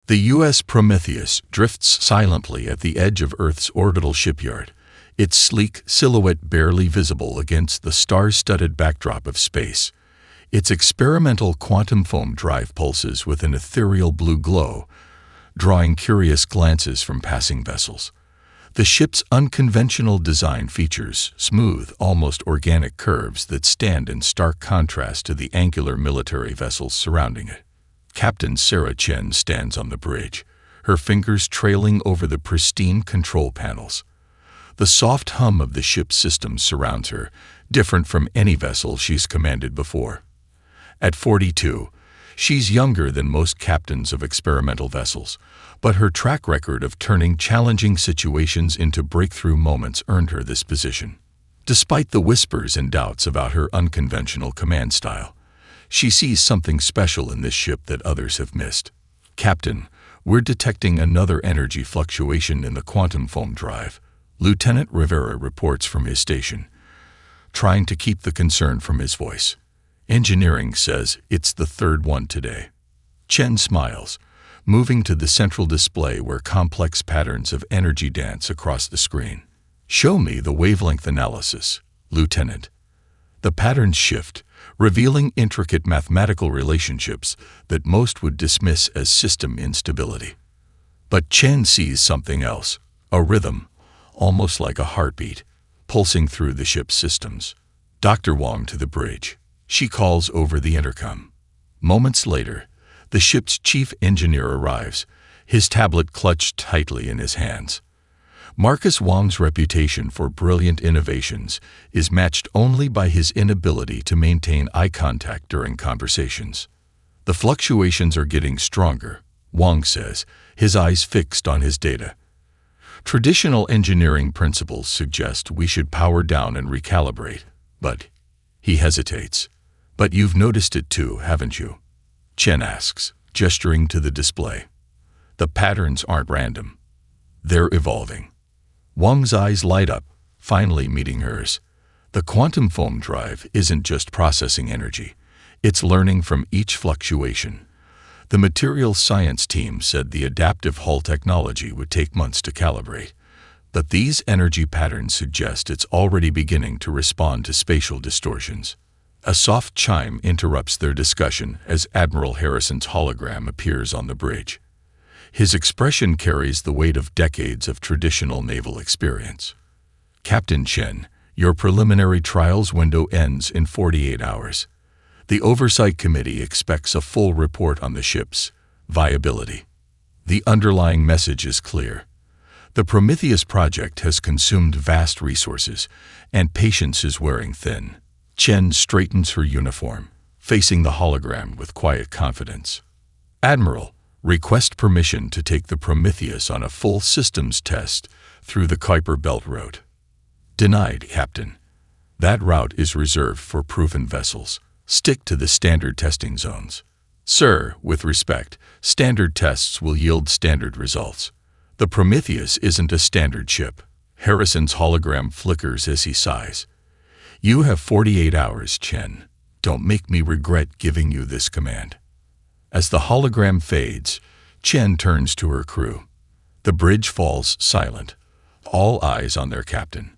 The U.S. Prometheus drifts silently at the edge of Earth's orbital shipyard, its sleek silhouette barely visible against the star-studded backdrop of space. Its experimental quantum foam drive pulses with an ethereal blue glow, drawing curious glances from passing vessels. The ship's unconventional design features smooth, almost organic curves that stand in stark contrast to the angular military vessels surrounding it. Captain Sarah Chen stands on the bridge, her fingers trailing over the pristine control panels. The soft hum of the ship's systems surrounds her, different from any vessel she's commanded before. At 42, she's younger than most captains of experimental vessels, but her track record of turning challenging situations into breakthrough moments earned her this position. Despite the whispers and doubts about her unconventional command style, she sees something special in this ship that others have missed. "Captain, we're detecting another energy fluctuation in the quantum foam drive," Lieutenant Rivera reports from his station, trying to keep the concern from his voice. "Engineering says it's the third one today." Chen smiles, moving to the central display where complex patterns of energy dance across the screen. "Show me the wavelength analysis, Lieutenant." The patterns shift, revealing intricate mathematical relationships that most would dismiss as system instability. But Chen sees something else, a rhythm, almost like a heartbeat, pulsing through the ship's systems. "Dr. Wong to the bridge," she calls over the intercom. Moments later, the ship's chief engineer arrives, his tablet clutched tightly in his hands. Marcus Wong's reputation for brilliant innovations is matched only by his inability to maintain eye contact during conversations. "The fluctuations are getting stronger," Wong says, his eyes fixed on his data. "Traditional engineering principles suggest we should power down and recalibrate, but..." He hesitates. "But you've noticed it too, haven't you?" Chen asks, gesturing to the display. "The patterns aren't random. They're evolving." Wong's eyes light up, finally meeting hers. The quantum foam drive isn't just processing energy. It's learning from each fluctuation. The materials science team said the adaptive hull technology would take months to calibrate, but these energy patterns suggest it's already beginning to respond to spatial distortions. A soft chime interrupts their discussion as Admiral Harrison's hologram appears on the bridge. His expression carries the weight of decades of traditional naval experience. "Captain Chen, your preliminary trials window ends in 48 hours. The Oversight Committee expects a full report on the ship's viability." The underlying message is clear. The Prometheus project has consumed vast resources, and patience is wearing thin. Chen straightens her uniform, facing the hologram with quiet confidence. "Admiral, request permission to take the Prometheus on a full systems test through the Kuiper Belt route." "Denied, Captain. That route is reserved for proven vessels. Stick to the standard testing zones." "Sir, with respect, standard tests will yield standard results. The Prometheus isn't a standard ship." Harrison's hologram flickers as he sighs. "You have 48 hours, Chen. Don't make me regret giving you this command." As the hologram fades, Chen turns to her crew. The bridge falls silent, all eyes on their captain.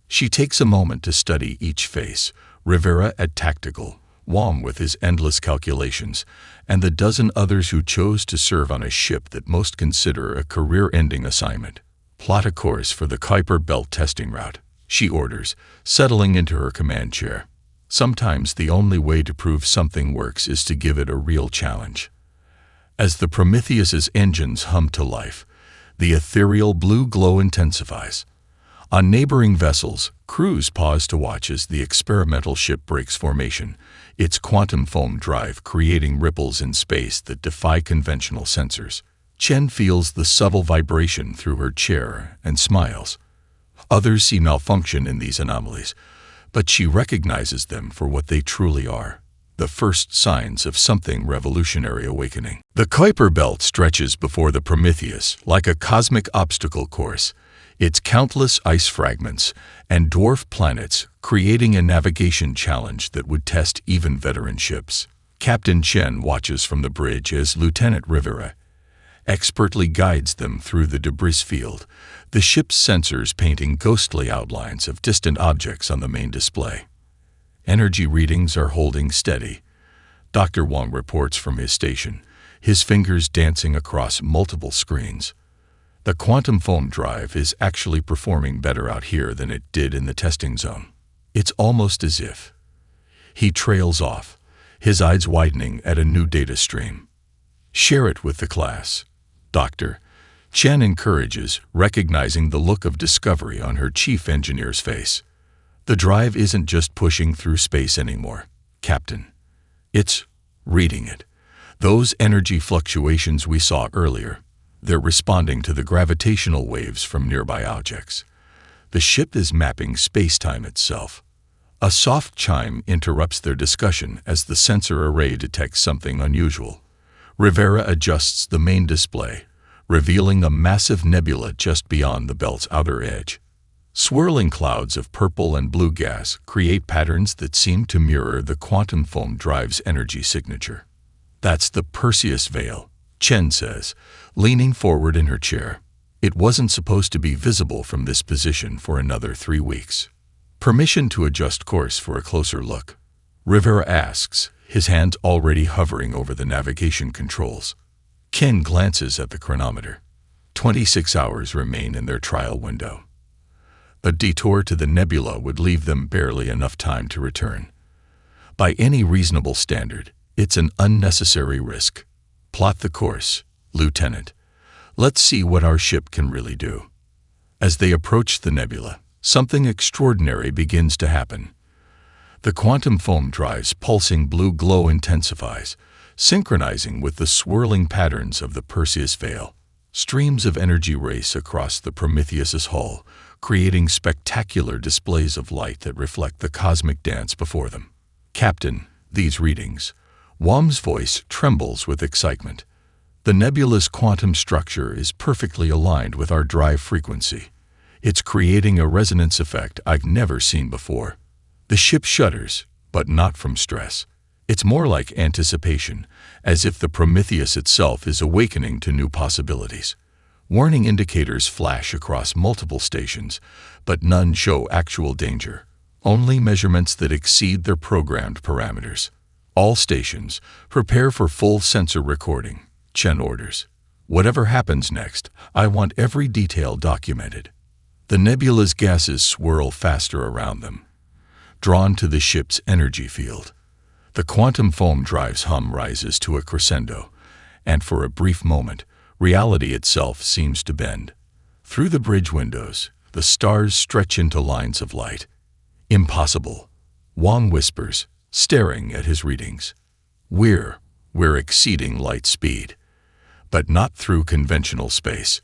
She takes a moment to study each face, Rivera at tactical, Wong with his endless calculations, and the dozen others who chose to serve on a ship that most consider a career-ending assignment. "Plot a course for the Kuiper Belt testing route," she orders, settling into her command chair. Sometimes the only way to prove something works is to give it a real challenge. As the Prometheus's engines hum to life, the ethereal blue glow intensifies. On neighboring vessels, crews pause to watch as the experimental ship breaks formation, its quantum foam drive creating ripples in space that defy conventional sensors. Chen feels the subtle vibration through her chair and smiles. Others see malfunction in these anomalies, but she recognizes them for what they truly are, the first signs of something revolutionary awakening. The Kuiper Belt stretches before the Prometheus like a cosmic obstacle course, its countless ice fragments and dwarf planets creating a navigation challenge that would test even veteran ships. Captain Chen watches from the bridge as Lieutenant Rivera, expertly guides them through the debris field, the ship's sensors painting ghostly outlines of distant objects on the main display. Energy readings are holding steady. Dr. Wong reports from his station, his fingers dancing across multiple screens. The quantum foam drive is actually performing better out here than it did in the testing zone. It's almost as if. He trails off, his eyes widening at a new data stream. Share it with the class, Doctor. Chen encourages, recognizing the look of discovery on her chief engineer's face. The drive isn't just pushing through space anymore, Captain. It's reading it. Those energy fluctuations we saw earlier, they're responding to the gravitational waves from nearby objects. The ship is mapping space-time itself. A soft chime interrupts their discussion as the sensor array detects something unusual. Rivera adjusts the main display, revealing a massive nebula just beyond the belt's outer edge. Swirling clouds of purple and blue gas create patterns that seem to mirror the quantum foam drive's energy signature. That's the Perseus Veil, Chen says, leaning forward in her chair. It wasn't supposed to be visible from this position for another 3 weeks. Permission to adjust course for a closer look. Rivera asks, his hands already hovering over the navigation controls. Ken glances at the chronometer. 26 hours remain in their trial window. A detour to the nebula would leave them barely enough time to return. By any reasonable standard, it's an unnecessary risk. Plot the course, Lieutenant. Let's see what our ship can really do. As they approach the nebula, something extraordinary begins to happen. The quantum foam drive's pulsing blue glow intensifies, synchronizing with the swirling patterns of the Perseus Veil. Streams of energy race across the Prometheus's hull, creating spectacular displays of light that reflect the cosmic dance before them. Captain, these readings. Wong's voice trembles with excitement. The nebula's quantum structure is perfectly aligned with our drive frequency. It's creating a resonance effect I've never seen before. The ship shudders, but not from stress. It's more like anticipation, as if the Prometheus itself is awakening to new possibilities. Warning indicators flash across multiple stations, but none show actual danger. Only measurements that exceed their programmed parameters. All stations, prepare for full sensor recording, Chen orders. Whatever happens next, I want every detail documented. The nebula's gases swirl faster around them, drawn to the ship's energy field. The quantum foam drive's hum rises to a crescendo, and for a brief moment, reality itself seems to bend. Through the bridge windows, the stars stretch into lines of light. Impossible, Wong whispers, staring at his readings. We're exceeding light speed. But not through conventional space.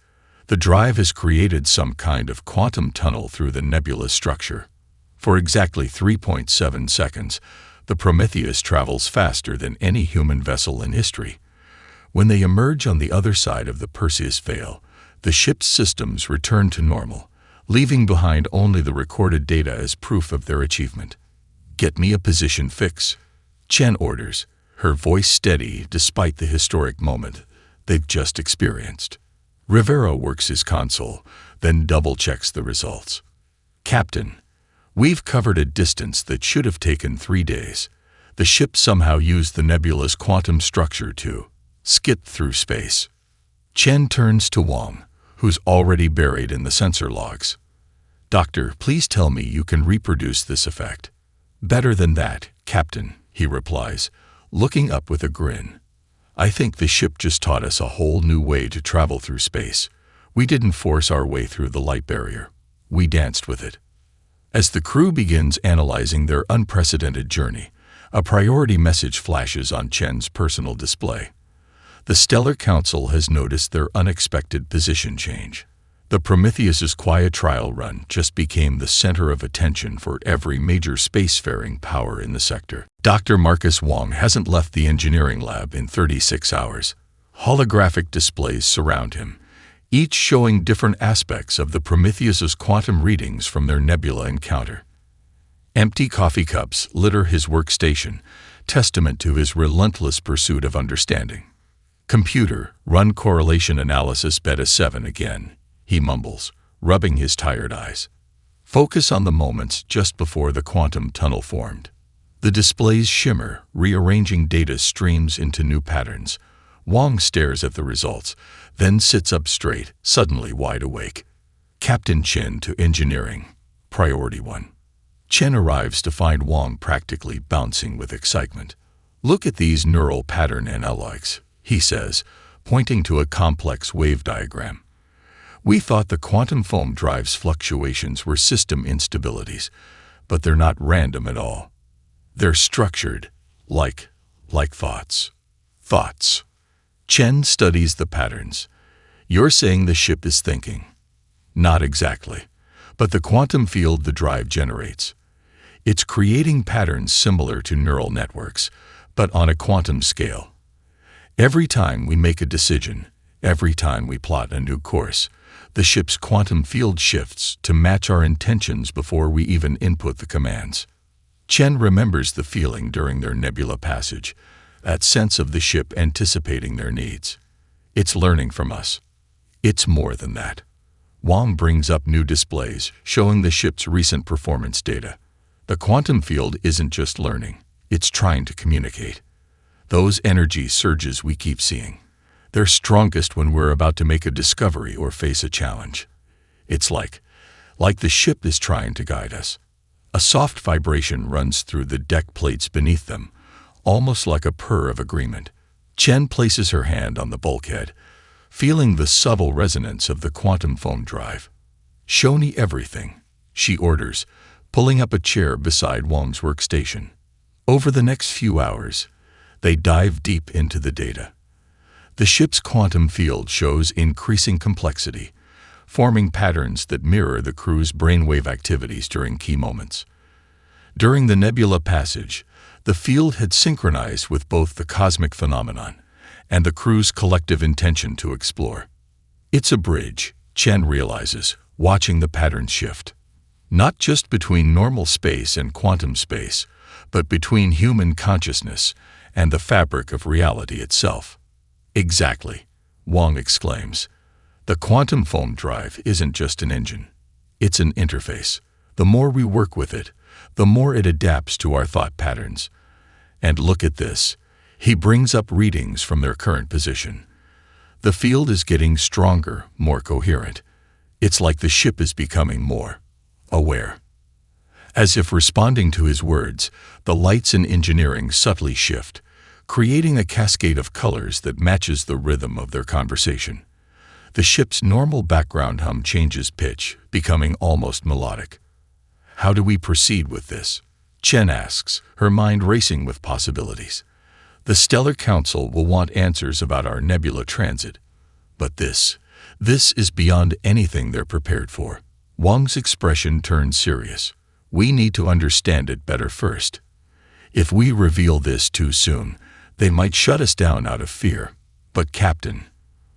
The drive has created some kind of quantum tunnel through the nebula's structure. For exactly 3.7 seconds, the Prometheus travels faster than any human vessel in history. When they emerge on the other side of the Perseus Veil, the ship's systems return to normal, leaving behind only the recorded data as proof of their achievement. Get me a position fix, Chen orders, her voice steady despite the historic moment they've just experienced. Rivera works his console, then double-checks the results. Captain, we've covered a distance that should have taken 3 days. The ship somehow used the nebula's quantum structure to skip through space. Chen turns to Wong, who's already buried in the sensor logs. Doctor, please tell me you can reproduce this effect. Better than that, Captain, he replies, looking up with a grin. I think the ship just taught us a whole new way to travel through space. We didn't force our way through the light barrier. We danced with it. As the crew begins analyzing their unprecedented journey, a priority message flashes on Chen's personal display. The Stellar Council has noticed their unexpected position change. The Prometheus's quiet trial run just became the center of attention for every major spacefaring power in the sector. Dr. Marcus Wong hasn't left the engineering lab in 36 hours. Holographic displays surround him, each showing different aspects of the Prometheus's quantum readings from their nebula encounter. Empty coffee cups litter his workstation, testament to his relentless pursuit of understanding. "Computer, run correlation analysis beta 7 again," he mumbles, rubbing his tired eyes. "Focus on the moments just before the quantum tunnel formed." The displays shimmer, rearranging data streams into new patterns. Wang stares at the results, then sits up straight, suddenly wide awake. "Captain Chen to engineering. Priority 1. Chen arrives to find Wang practically bouncing with excitement. "Look at these neural pattern analogs," he says, pointing to a complex wave diagram. "We thought the quantum foam drive's fluctuations were system instabilities, but they're not random at all. They're structured, like thoughts." Thoughts. Chen studies the patterns. "You're saying the ship is thinking?" "Not exactly, but the quantum field the drive generates. It's creating patterns similar to neural networks, but on a quantum scale. Every time we make a decision, every time we plot a new course, the ship's quantum field shifts to match our intentions before we even input the commands." Chen remembers the feeling during their nebula passage, that sense of the ship anticipating their needs. "It's learning from us." "It's more than that." Wang brings up new displays, showing the ship's recent performance data. "The quantum field isn't just learning, it's trying to communicate. Those energy surges we keep seeing, they're strongest when we're about to make a discovery or face a challenge. It's like the ship is trying to guide us." A soft vibration runs through the deck plates beneath them, almost like a purr of agreement. Chen places her hand on the bulkhead, feeling the subtle resonance of the quantum foam drive. "Show me everything," she orders, pulling up a chair beside Wang's workstation. Over the next few hours, they dive deep into the data. The ship's quantum field shows increasing complexity, forming patterns that mirror the crew's brainwave activities during key moments. During the nebula passage, the field had synchronized with both the cosmic phenomenon and the crew's collective intention to explore. "It's a bridge," Chen realizes, watching the pattern shift. "Not just between normal space and quantum space, but between human consciousness and the fabric of reality itself." "Exactly," Wang exclaims. "The quantum foam drive isn't just an engine. It's an interface. The more we work with it, the more it adapts to our thought patterns. And look at this." He brings up readings from their current position. "The field is getting stronger, more coherent. It's like the ship is becoming more aware." As if responding to his words, the lights in engineering subtly shift, creating a cascade of colors that matches the rhythm of their conversation. The ship's normal background hum changes pitch, becoming almost melodic. "How do we proceed with this?" Chen asks, her mind racing with possibilities. "The Stellar Council will want answers about our nebula transit. But this is beyond anything they're prepared for." Wang's expression turns serious. "We need to understand it better first. If we reveal this too soon, they might shut us down out of fear." "But Captain,"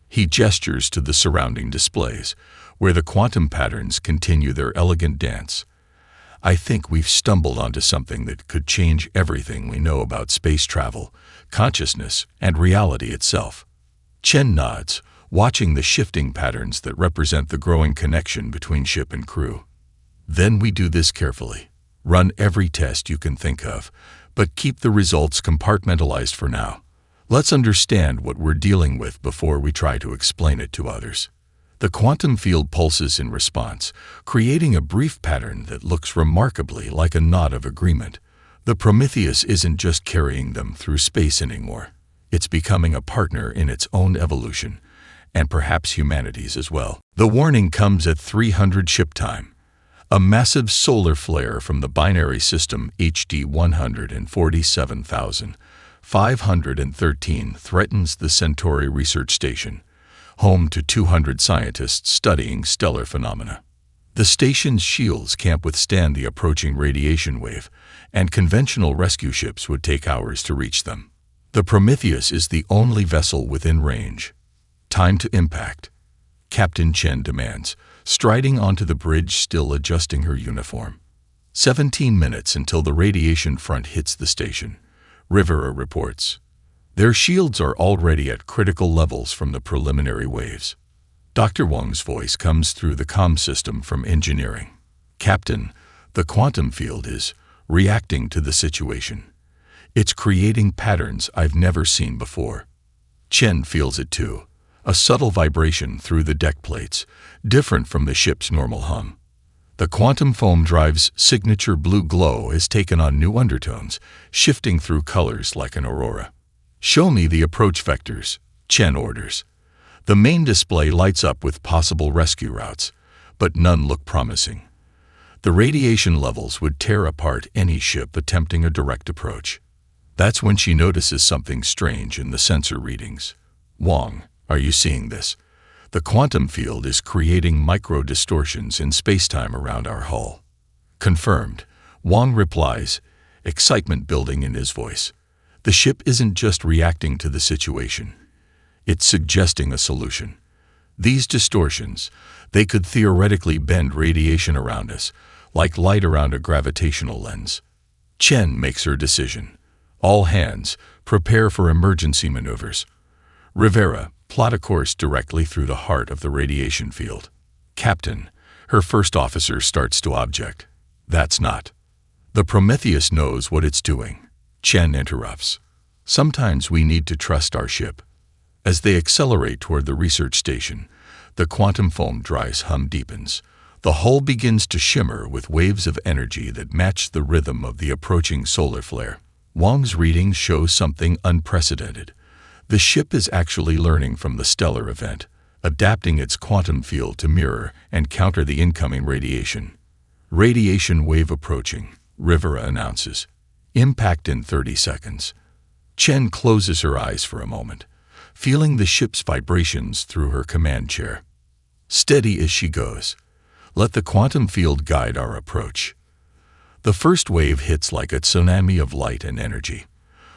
he gestures to the surrounding displays, where the quantum patterns continue their elegant dance. "I think we've stumbled onto something that could change everything we know about space travel, consciousness, and reality itself." Chen nods, watching the shifting patterns that represent the growing connection between ship and crew. "Then we do this carefully. Run every test you can think of, but keep the results compartmentalized for now. Let's understand what we're dealing with before we try to explain it to others." The quantum field pulses in response, creating a brief pattern that looks remarkably like a nod of agreement. The Prometheus isn't just carrying them through space anymore. It's becoming a partner in its own evolution, and perhaps humanity's as well. The warning comes at 300 ship time. A massive solar flare from the binary system HD 147,513 threatens the Centauri Research Station, home to 200 scientists studying stellar phenomena. The station's shields can't withstand the approaching radiation wave, and conventional rescue ships would take hours to reach them. The Prometheus is the only vessel within range. "Time to impact," Captain Chen demands, striding onto the bridge, still adjusting her uniform. 17 minutes until the radiation front hits the station, Rivera reports. Their shields are already at critical levels from the preliminary waves. Dr. Wang's voice comes through the comm system from engineering. Captain, the quantum field is reacting to the situation. It's creating patterns I've never seen before. Chen feels it too, a subtle vibration through the deck plates, different from the ship's normal hum. The quantum foam drive's signature blue glow has taken on new undertones, shifting through colors like an aurora. Show me the approach vectors, Chen orders. The main display lights up with possible rescue routes, but none look promising. The radiation levels would tear apart any ship attempting a direct approach. That's when she notices something strange in the sensor readings. Wang, are you seeing this? The quantum field is creating micro-distortions in spacetime around our hull. Confirmed, Wang replies, excitement building in his voice. The ship isn't just reacting to the situation. It's suggesting a solution. These distortions, they could theoretically bend radiation around us, like light around a gravitational lens. Chen makes her decision. All hands, prepare for emergency maneuvers. Rivera, plot a course directly through the heart of the radiation field. Captain, her first officer starts to object. That's not. The Prometheus knows what it's doing. Chen interrupts. Sometimes we need to trust our ship. As they accelerate toward the research station, the quantum foam drive's hum deepens. The hull begins to shimmer with waves of energy that match the rhythm of the approaching solar flare. Wang's readings show something unprecedented. The ship is actually learning from the stellar event, adapting its quantum field to mirror and counter the incoming radiation. Radiation wave approaching, Rivera announces. Impact in 30 seconds. Chen closes her eyes for a moment, feeling the ship's vibrations through her command chair. Steady as she goes. Let the quantum field guide our approach. The first wave hits like a tsunami of light and energy.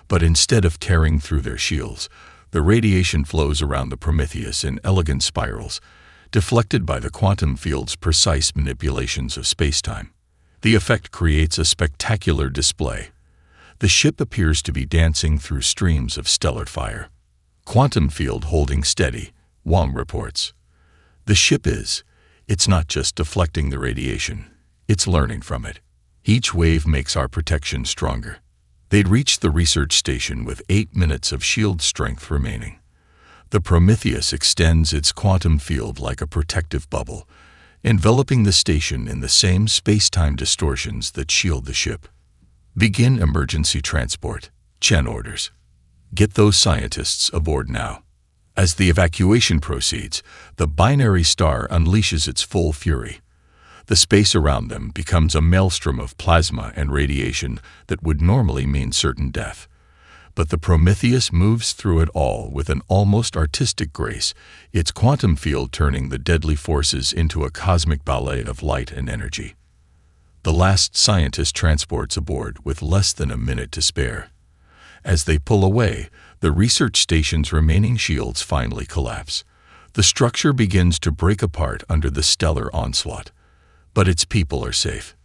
But instead of tearing through their shields, the radiation flows around the Prometheus in elegant spirals, deflected by the quantum field's precise manipulations of spacetime. The effect creates a spectacular display. The ship appears to be dancing through streams of stellar fire. Quantum field holding steady, Wang reports. The ship it's not just deflecting the radiation, it's learning from it. Each wave makes our protection stronger. They'd reached the research station with 8 minutes of shield strength remaining. The Prometheus extends its quantum field like a protective bubble, enveloping the station in the same space-time distortions that shield the ship. Begin emergency transport, Chen orders. Get those scientists aboard now. As the evacuation proceeds, the binary star unleashes its full fury. The space around them becomes a maelstrom of plasma and radiation that would normally mean certain death. But the Prometheus moves through it all with an almost artistic grace, its quantum field turning the deadly forces into a cosmic ballet of light and energy. The last scientist transports aboard with less than a minute to spare. As they pull away, the research station's remaining shields finally collapse. The structure begins to break apart under the stellar onslaught. But its people are safe.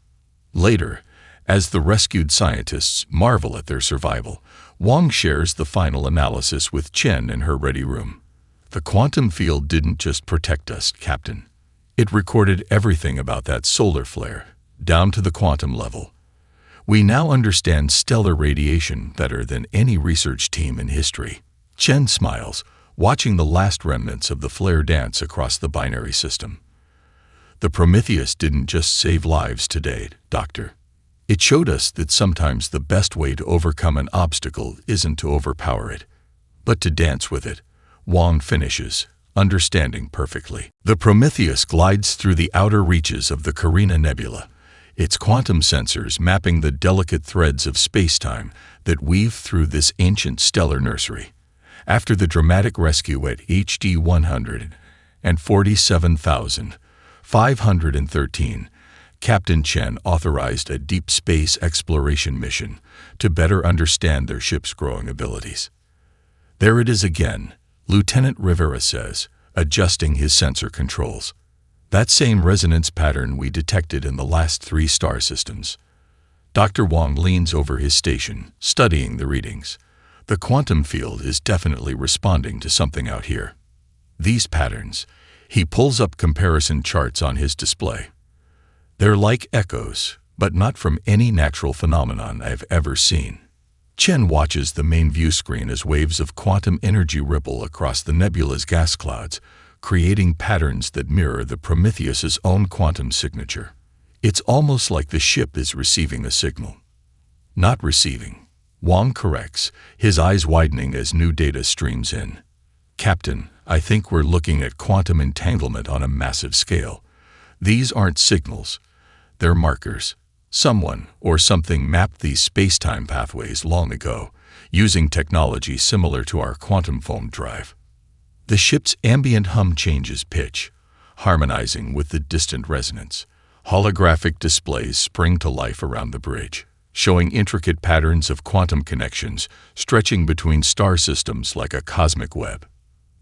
Later, as the rescued scientists marvel at their survival, Wang shares the final analysis with Chen in her ready room. The quantum field didn't just protect us, Captain. It recorded everything about that solar flare, down to the quantum level. We now understand stellar radiation better than any research team in history. Chen smiles, watching the last remnants of the flare dance across the binary system. The Prometheus didn't just save lives today, Doctor. It showed us that sometimes the best way to overcome an obstacle isn't to overpower it, but to dance with it. Wang finishes, understanding perfectly. The Prometheus glides through the outer reaches of the Carina Nebula, its quantum sensors mapping the delicate threads of spacetime that weave through this ancient stellar nursery. After the dramatic rescue at HD 147,513, Captain Chen authorized a deep space exploration mission to better understand their ship's growing abilities. There it is again, Lieutenant Rivera says, adjusting his sensor controls. That same resonance pattern we detected in the last 3 star systems. Dr. Wang leans over his station, studying the readings. The quantum field is definitely responding to something out here. These patterns, he pulls up comparison charts on his display. They're like echoes, but not from any natural phenomenon I've ever seen. Chen watches the main view screen as waves of quantum energy ripple across the nebula's gas clouds, creating patterns that mirror the Prometheus's own quantum signature. It's almost like the ship is receiving a signal. Not receiving. Wang corrects, his eyes widening as new data streams in. Captain, I think we're looking at quantum entanglement on a massive scale. These aren't signals. They're markers. Someone or something mapped these space-time pathways long ago, using technology similar to our quantum foam drive. The ship's ambient hum changes pitch, harmonizing with the distant resonance. Holographic displays spring to life around the bridge, showing intricate patterns of quantum connections stretching between star systems like a cosmic web.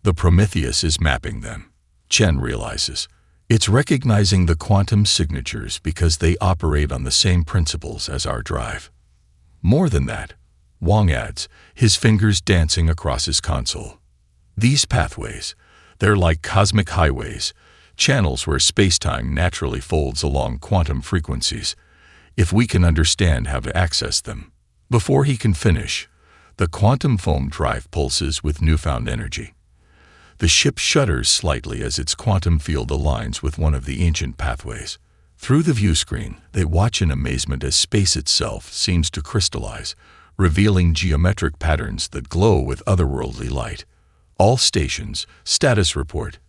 The Prometheus is mapping them. Chen realizes. It's recognizing the quantum signatures because they operate on the same principles as our drive. More than that, Wang adds, his fingers dancing across his console. These pathways, they're like cosmic highways, channels where space-time naturally folds along quantum frequencies, if we can understand how to access them. Before he can finish, the quantum foam drive pulses with newfound energy. The ship shudders slightly as its quantum field aligns with one of the ancient pathways. Through the view screen, they watch in amazement as space itself seems to crystallize, revealing geometric patterns that glow with otherworldly light. All stations, status report.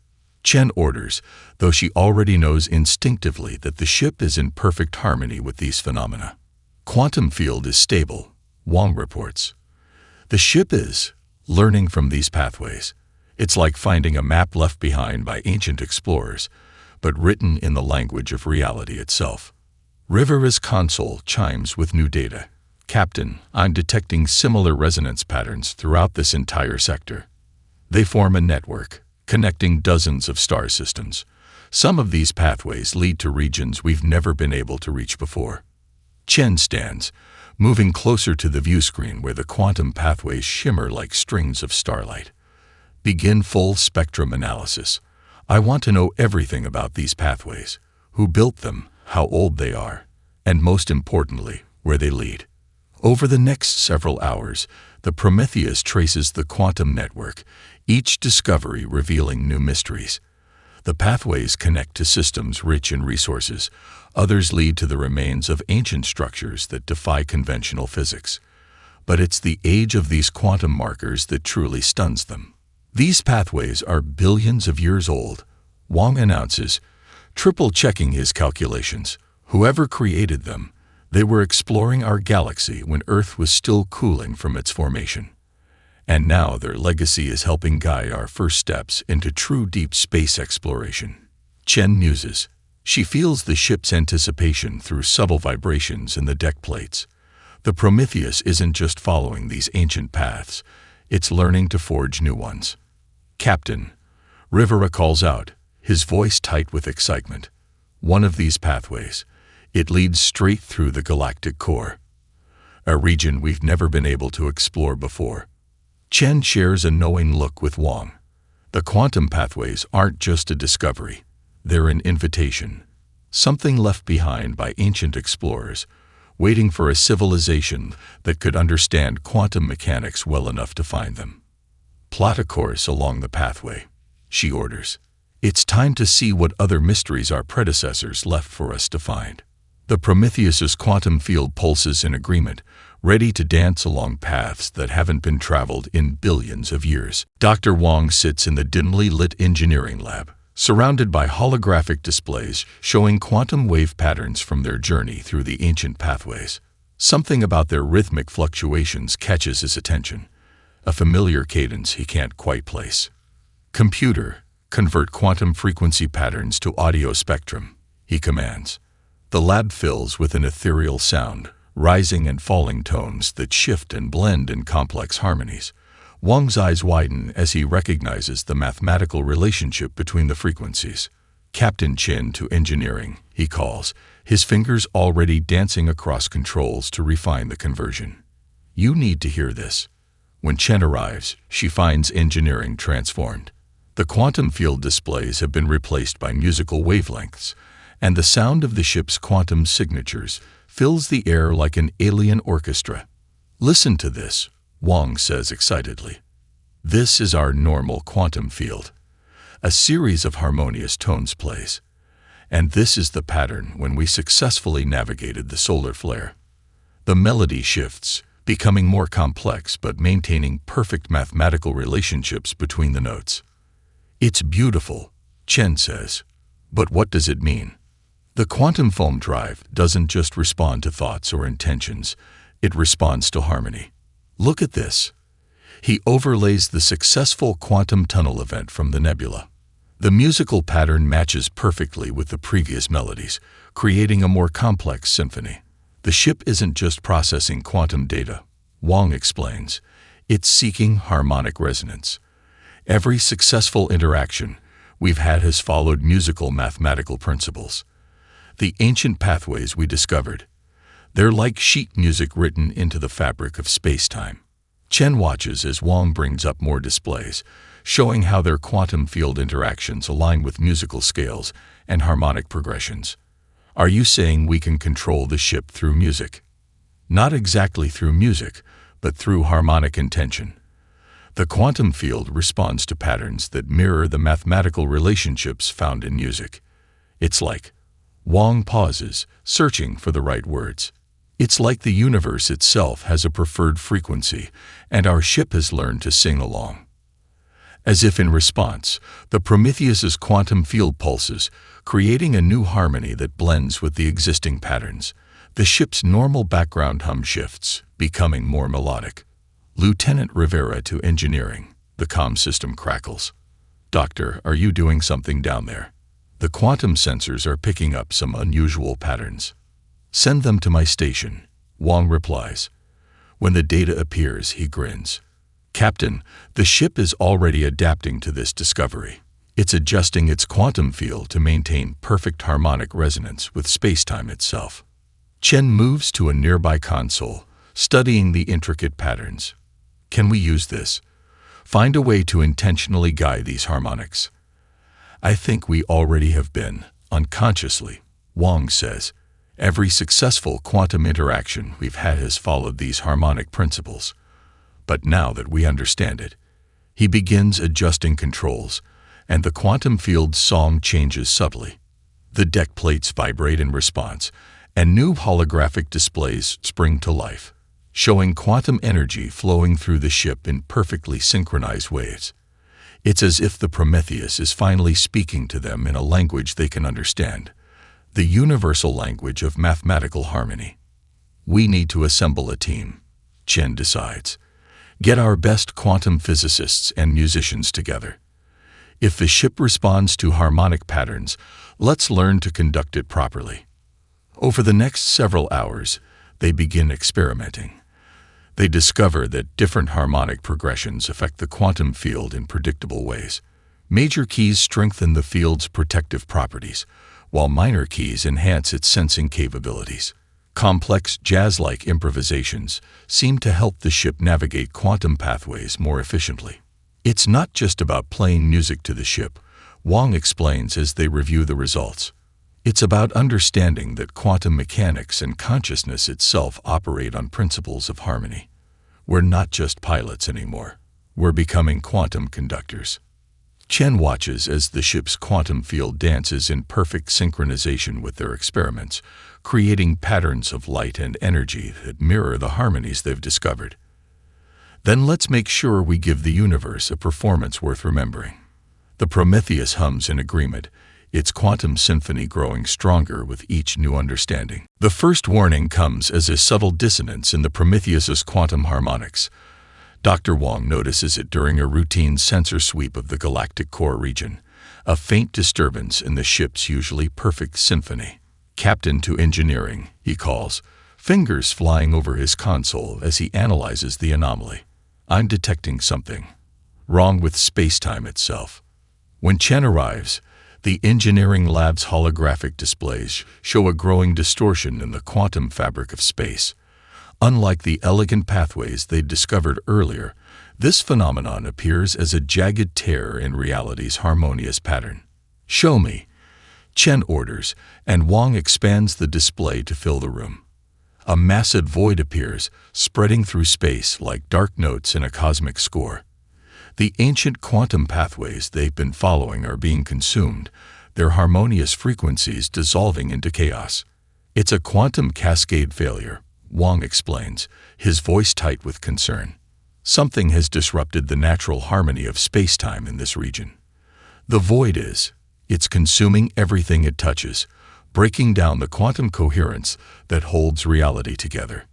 Chen orders, though she already knows instinctively that the ship is in perfect harmony with these phenomena. Quantum field is stable, Wang reports. The ship is learning from these pathways. It's like finding a map left behind by ancient explorers, but written in the language of reality itself. Rivera's console chimes with new data. Captain, I'm detecting similar resonance patterns throughout this entire sector. They form a network, connecting dozens of star systems. Some of these pathways lead to regions we've never been able to reach before. Chen stands, moving closer to the view screen where the quantum pathways shimmer like strings of starlight. Begin full spectrum analysis. I want to know everything about these pathways, who built them, how old they are, and most importantly, where they lead. Over the next several hours, the Prometheus traces the quantum network, each discovery revealing new mysteries. The pathways connect to systems rich in resources. Others lead to the remains of ancient structures that defy conventional physics. But it's the age of these quantum markers that truly stuns them. These pathways are billions of years old, Wang announces, triple-checking his calculations. Whoever created them, they were exploring our galaxy when Earth was still cooling from its formation. And now their legacy is helping guide our first steps into true deep space exploration. Chen muses. She feels the ship's anticipation through subtle vibrations in the deck plates. The Prometheus isn't just following these ancient paths, it's learning to forge new ones. Captain, Rivera calls out, his voice tight with excitement. One of these pathways, it leads straight through the galactic core, a region we've never been able to explore before. Chen shares a knowing look with Wang. The quantum pathways aren't just a discovery, they're an invitation, something left behind by ancient explorers, waiting for a civilization that could understand quantum mechanics well enough to find them. Plot a course along the pathway, she orders. It's time to see what other mysteries our predecessors left for us to find. The Prometheus's quantum field pulses in agreement, ready to dance along paths that haven't been traveled in billions of years. Dr. Wang sits in the dimly lit engineering lab, surrounded by holographic displays showing quantum wave patterns from their journey through the ancient pathways. Something about their rhythmic fluctuations catches his attention, a familiar cadence he can't quite place. Computer, convert quantum frequency patterns to audio spectrum, he commands. The lab fills with an ethereal sound, rising and falling tones that shift and blend in complex harmonies. Wang's eyes widen as he recognizes the mathematical relationship between the frequencies. Captain Chin to engineering, he calls, his fingers already dancing across controls to refine the conversion. You need to hear this. When Chen arrives, she finds engineering transformed. The quantum field displays have been replaced by musical wavelengths, and the sound of the ship's quantum signatures fills the air like an alien orchestra. "Listen to this," Wang says excitedly. "This is our normal quantum field. A series of harmonious tones plays. And this is the pattern when we successfully navigated the solar flare." The melody shifts, becoming more complex but maintaining perfect mathematical relationships between the notes. "It's beautiful," Chen says. "But what does it mean?" The quantum foam drive doesn't just respond to thoughts or intentions, it responds to harmony. "Look at this." He overlays the successful quantum tunnel event from the nebula. The musical pattern matches perfectly with the previous melodies, creating a more complex symphony. The ship isn't just processing quantum data, Wang explains. It's seeking harmonic resonance. Every successful interaction we've had has followed musical mathematical principles. The ancient pathways we discovered. They're like sheet music written into the fabric of space-time. Chen watches as Wang brings up more displays, showing how their quantum field interactions align with musical scales and harmonic progressions. "Are you saying we can control the ship through music?" "Not exactly through music, but through harmonic intention. The quantum field responds to patterns that mirror the mathematical relationships found in music. It's like..." Wang pauses, searching for the right words. "It's like the universe itself has a preferred frequency, and our ship has learned to sing along." As if in response, the Prometheus's quantum field pulses, creating a new harmony that blends with the existing patterns. The ship's normal background hum shifts, becoming more melodic. "Lieutenant Rivera to engineering," the comm system crackles. "Doctor, are you doing something down there? The quantum sensors are picking up some unusual patterns." "Send them to my station," Wang replies. When the data appears, he grins. "Captain, the ship is already adapting to this discovery. It's adjusting its quantum field to maintain perfect harmonic resonance with space-time itself." Chen moves to a nearby console, studying the intricate patterns. "Can we use this? Find a way to intentionally guide these harmonics?" "I think we already have been, unconsciously," Wang says. "Every successful quantum interaction we've had has followed these harmonic principles. But now that we understand it," he begins adjusting controls, and the quantum field's song changes subtly. The deck plates vibrate in response, and new holographic displays spring to life, showing quantum energy flowing through the ship in perfectly synchronized waves. It's as if the Prometheus is finally speaking to them in a language they can understand, the universal language of mathematical harmony. "We need to assemble a team," Chen decides. "Get our best quantum physicists and musicians together. If the ship responds to harmonic patterns, let's learn to conduct it properly." Over the next several hours, they begin experimenting. They discover that different harmonic progressions affect the quantum field in predictable ways. Major keys strengthen the field's protective properties, while minor keys enhance its sensing capabilities. Complex jazz-like improvisations seem to help the ship navigate quantum pathways more efficiently. "It's not just about playing music to the ship," Wang explains as they review the results. "It's about understanding that quantum mechanics and consciousness itself operate on principles of harmony. We're not just pilots anymore. We're becoming quantum conductors." Chen watches as the ship's quantum field dances in perfect synchronization with their experiments, creating patterns of light and energy that mirror the harmonies they've discovered. "Then let's make sure we give the universe a performance worth remembering." The Prometheus hums in agreement, its quantum symphony growing stronger with each new understanding. The first warning comes as a subtle dissonance in the Prometheus's quantum harmonics. Dr. Wang notices it during a routine sensor sweep of the galactic core region, a faint disturbance in the ship's usually perfect symphony. "Captain to engineering," he calls, fingers flying over his console as he analyzes the anomaly. "I'm detecting something wrong with space-time itself." When Chen arrives, the engineering lab's holographic displays show a growing distortion in the quantum fabric of space. Unlike the elegant pathways they'd discovered earlier, This phenomenon appears as a jagged tear in reality's harmonious pattern. "Show me," Chen orders, and Wang expands the display to fill the room. A massive void appears, spreading through space like dark notes in a cosmic score. The ancient quantum pathways they've been following are being consumed, their harmonious frequencies dissolving into chaos. "It's a quantum cascade failure," Wang explains, his voice tight with concern. "Something has disrupted the natural harmony of space-time in this region. The void it's consuming everything it touches, breaking down the quantum coherence that holds reality together."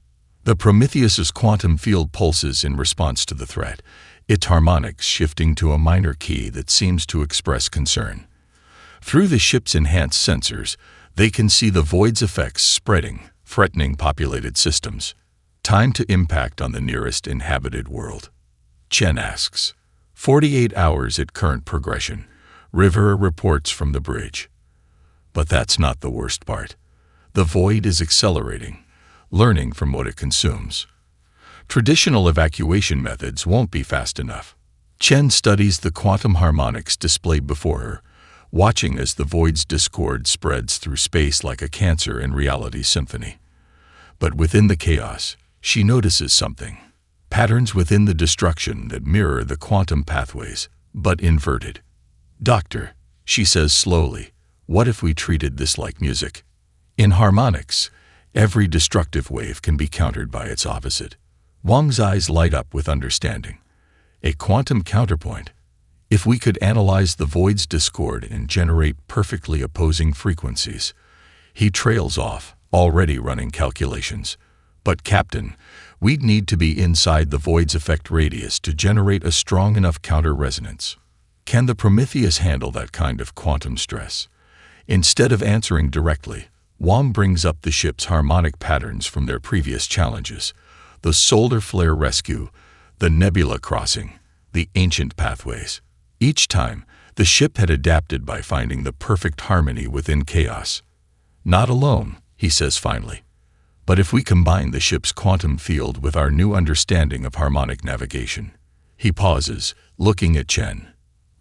The Prometheus's quantum field pulses in response to the threat, its harmonics shifting to a minor key that seems to express concern. Through the ship's enhanced sensors, they can see the void's effects spreading, threatening populated systems. "Time to impact on the nearest inhabited world," Chen asks. 48 hours at current progression, Rivera reports from the bridge. But that's not the worst part. The void is accelerating, learning from what it consumes. Traditional evacuation methods won't be fast enough. Chen studies the quantum harmonics displayed before her, watching as the void's discord spreads through space like a cancer in reality's symphony. But within the chaos, she notices something. Patterns within the destruction that mirror the quantum pathways, but inverted. "Doctor," she says slowly, "what if we treated this like music? In harmonics, every destructive wave can be countered by its opposite." Wang's eyes light up with understanding. "A quantum counterpoint? If we could analyze the void's discord and generate perfectly opposing frequencies." He trails off, already running calculations. "But Captain, we'd need to be inside the void's effect radius to generate a strong enough counter-resonance. Can the Prometheus handle that kind of quantum stress?" Instead of answering directly, Wang brings up the ship's harmonic patterns from their previous challenges: the solar flare rescue, the nebula crossing, the ancient pathways. Each time, the ship had adapted by finding the perfect harmony within chaos. "Not alone," he says finally. "But if we combine the ship's quantum field with our new understanding of harmonic navigation." He pauses, looking at Chen.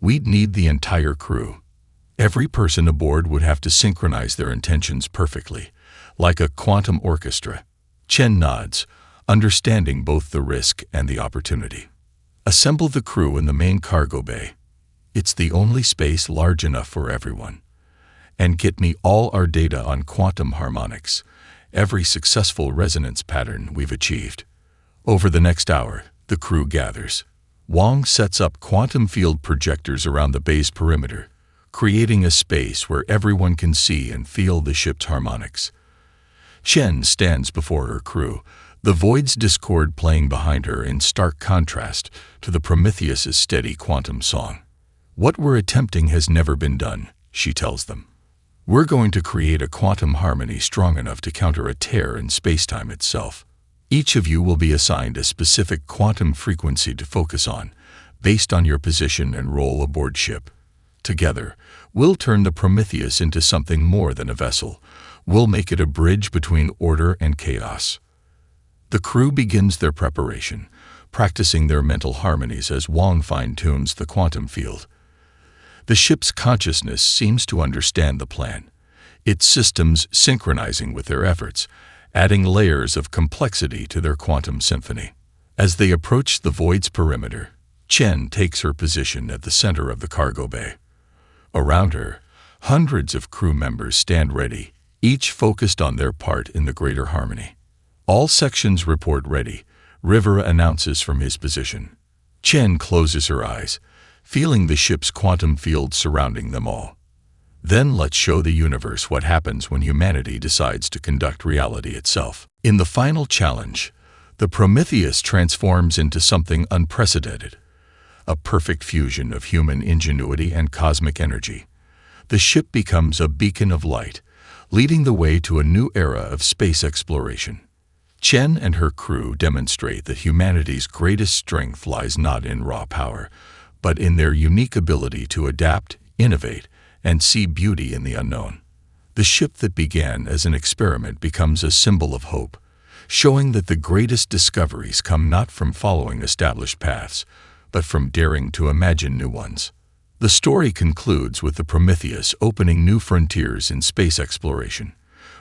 "We'd need the entire crew. Every person aboard would have to synchronize their intentions perfectly, like a quantum orchestra." Chen nods, understanding both the risk and the opportunity. "Assemble the crew in the main cargo bay. It's the only space large enough for everyone. And get me all our data on quantum harmonics, every successful resonance pattern we've achieved." Over the next hour, the crew gathers. Wang sets up quantum field projectors around the bay's perimeter, creating a space where everyone can see and feel the ship's harmonics. Chen stands before her crew, the void's discord playing behind her in stark contrast to the Prometheus's steady quantum song. "What we're attempting has never been done," she tells them. "We're going to create a quantum harmony strong enough to counter a tear in spacetime itself. Each of you will be assigned a specific quantum frequency to focus on, based on your position and role aboard ship. Together, we'll turn the Prometheus into something more than a vessel. We'll make it a bridge between order and chaos." The crew begins their preparation, practicing their mental harmonies as Wang fine-tunes the quantum field. The ship's consciousness seems to understand the plan, its systems synchronizing with their efforts, adding layers of complexity to their quantum symphony. As they approach the void's perimeter, Chen takes her position at the center of the cargo bay. Around her, hundreds of crew members stand ready, each focused on their part in the greater harmony. "All sections report ready," Rivera announces from his position. Chen closes her eyes, feeling the ship's quantum field surrounding them all. "Then let's show the universe what happens when humanity decides to conduct reality itself." In the final challenge, the Prometheus transforms into something unprecedented, a perfect fusion of human ingenuity and cosmic energy. The ship becomes a beacon of light, leading the way to a new era of space exploration. Chen and her crew demonstrate that humanity's greatest strength lies not in raw power, but in their unique ability to adapt, innovate, and see beauty in the unknown. The ship that began as an experiment becomes a symbol of hope, showing that the greatest discoveries come not from following established paths, but from daring to imagine new ones. The story concludes with the Prometheus opening new frontiers in space exploration,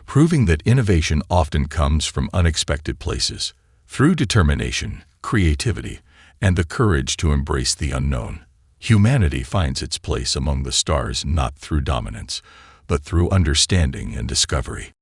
proving that innovation often comes from unexpected places, through determination, creativity, and the courage to embrace the unknown. Humanity finds its place among the stars not through dominance, but through understanding and discovery.